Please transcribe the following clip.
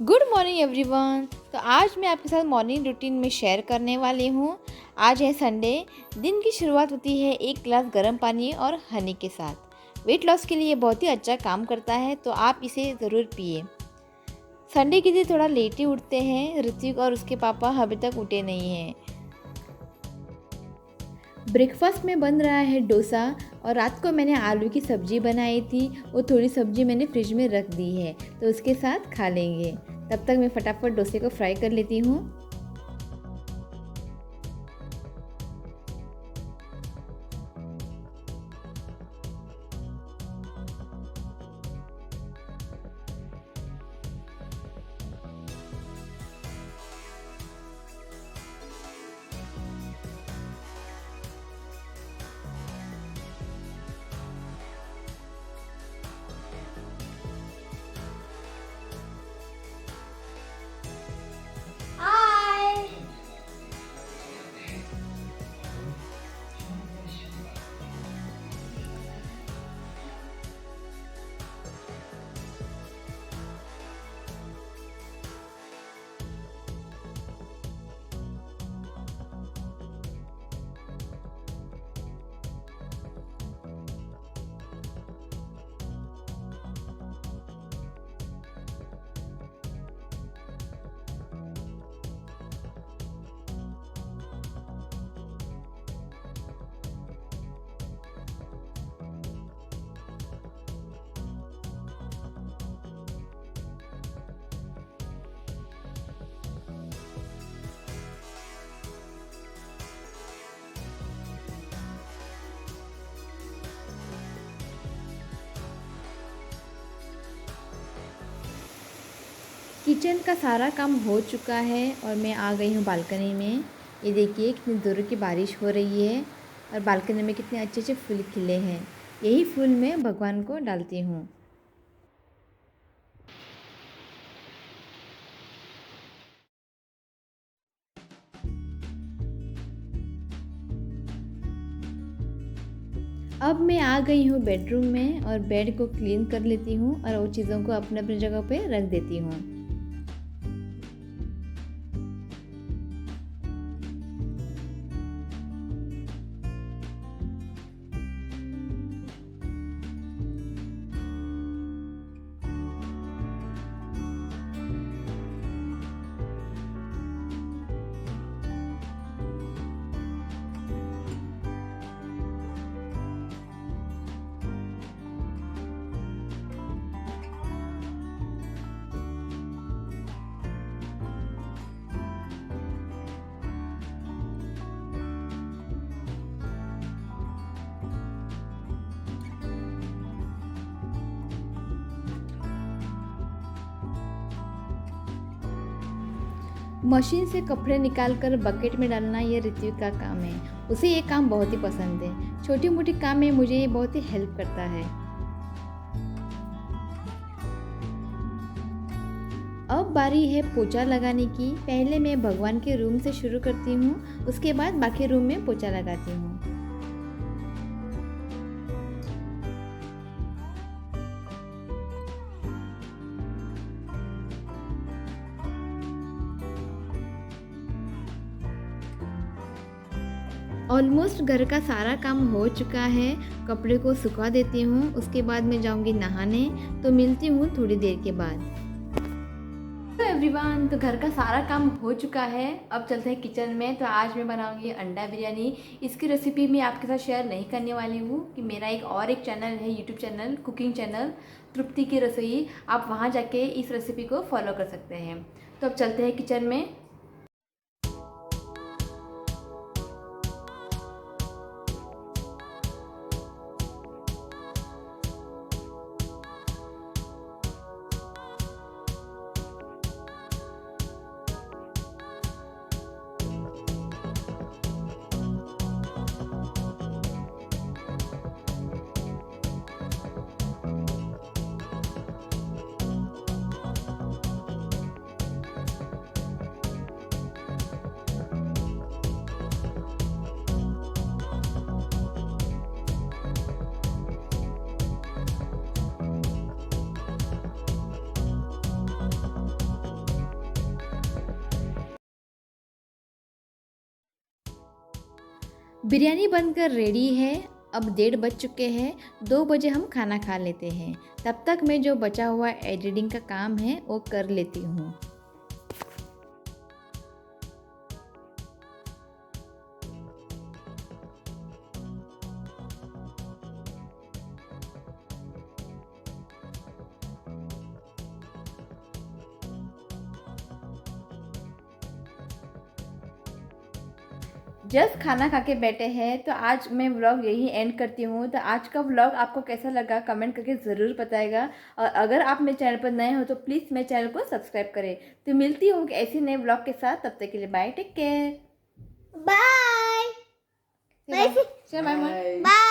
Good morning everyone. तो आज मैं आपके साथ मॉर्निंग रूटीन में शेयर करने वाली हूँ। आज है संडे। दिन की शुरुआत होती है एक गिलास गर्म पानी और हनी के साथ। वेट लॉस के लिए बहुत ही अच्छा काम करता है, तो आप इसे ज़रूर पिए। संडे के दिन थोड़ा लेट ही उठते हैं। ऋतिक और उसके पापा अभी तक उठे नहीं हैं। ब्रेकफास्ट में बन रहा है डोसा, और रात को मैंने आलू की सब्ज़ी बनाई थी। वो थोड़ी सब्ज़ी मैंने फ्रिज में रख दी है, तो उसके साथ खा लेंगे। तब तक मैं फटाफट डोसे को फ्राई कर लेती हूँ। किचन का सारा काम हो चुका है और मैं आ गई हूँ बालकनी में। ये देखिए कितनी जोरों की बारिश हो रही है, और बालकनी में कितने अच्छे अच्छे फूल खिले हैं। यही फूल मैं भगवान को डालती हूँ। अब मैं आ गई हूँ बेडरूम में, और बेड को क्लीन कर लेती हूँ और वो चीज़ों को अपने अपनी जगह पे रख देती हूँ। मशीन से कपड़े निकालकर बकेट में डालना ये ऋत्विक का काम है। उसे ये काम बहुत ही पसंद है। छोटी मोटी काम में मुझे ये बहुत ही हेल्प करता है। अब बारी है पोछा लगाने की। पहले मैं भगवान के रूम से शुरू करती हूँ, उसके बाद बाकी रूम में पोछा लगाती हूँ। ऑलमोस्ट घर का सारा काम हो चुका है। कपड़े को सुखा देती हूँ, उसके बाद मैं जाऊँगी नहाने। तो मिलती हूँ थोड़ी देर के बाद। तो एवरीवन, तो घर का सारा काम हो चुका है। अब चलते हैं किचन में। तो आज मैं बनाऊँगी अंडा बिरयानी। इसकी रेसिपी मैं आपके साथ शेयर नहीं करने वाली हूँ कि मेरा एक चैनल है, यूट्यूब चैनल, कुकिंग चैनल तृप्ति की रसोई। आप वहाँ जाके इस रेसिपी को फॉलो कर सकते हैं। तो अब चलते हैं किचन में। बिरयानी बनकर रेडी है। अब 1:30 बज चुके हैं। 2 बजे हम खाना खा लेते हैं। तब तक मैं जो बचा हुआ एडिटिंग का काम है वो कर लेती हूँ। जस्ट खाना खा के बैठे हैं, तो आज मैं व्लॉग यही एंड करती हूँ। तो आज का व्लॉग आपको कैसा लगा कमेंट करके ज़रूर बताएगा। और अगर आप मेरे चैनल पर नए हो तो प्लीज़ मेरे चैनल को सब्सक्राइब करें। तो मिलती हूँ ऐसे नए व्लॉग के साथ। तब तक के लिए bye, take care, bye bye bye. Bye.